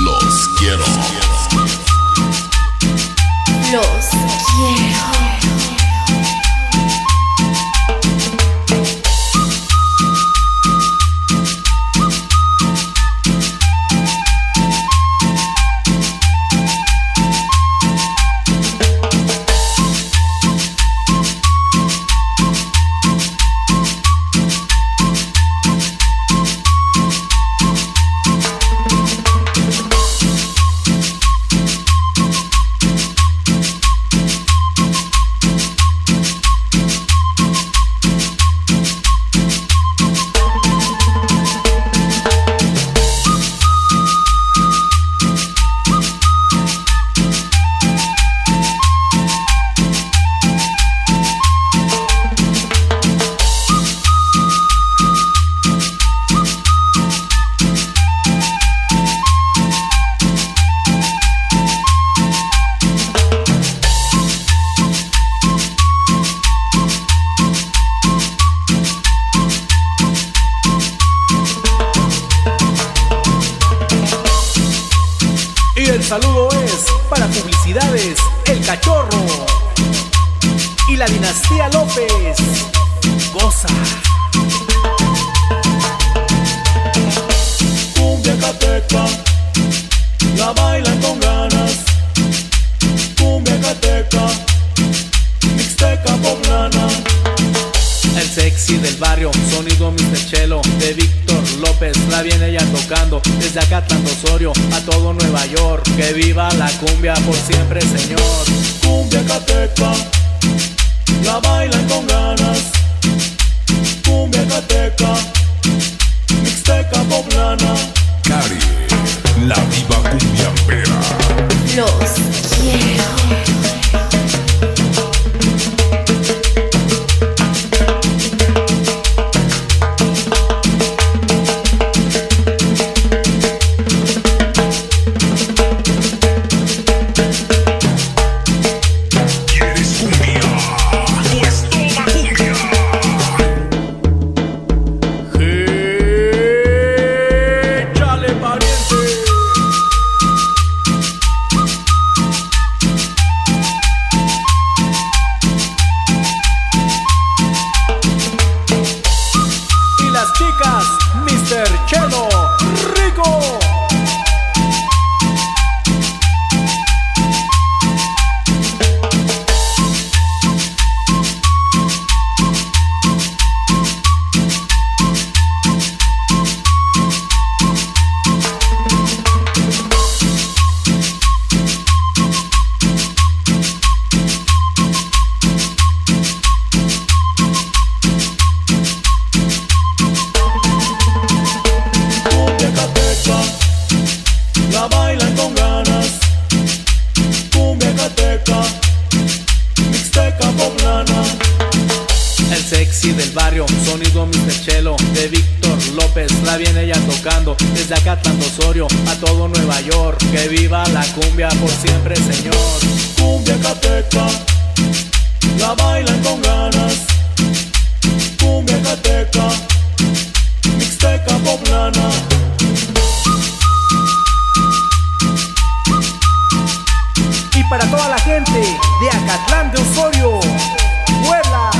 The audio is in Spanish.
Los quiero. Los quiero. Y el saludo es para Publicidades El Cachorro y la Dinastía López. Goza. Cumbia cateca, la bailan con ganas. Cumbia cateca, mixteca poblana. El sexy del barrio, sonido Mr. Chelo de Víctor López, la viene ya tocando desde Acatlán de Osorio a todo Nueva York. Que viva la cumbia por siempre, señor. Cumbia cateca, la bailan con ganas. Cumbia cateca, mixteca poblana. Cari, la diva cumbiambera. Los quiero. ¿Quieres cumbia? Pues toma cumbia. Échale, pariente. Y las chicas, Mr. Chelo Rico. Cumbia cateca, la bailan con ganas. Cumbia cateca, mixteca poblana. El sexy del barrio, sonido Mr. Chelo de Víctor López, la viene ya tocando desde Acatlán de Osorio a todo Nueva York. Que viva la cumbia por siempre, señor. Cumbia cateca, la bailan con ganas. Cumbia cateca, mixteca poblana. Y para toda la gente de Acatlán de Osorio, Puebla,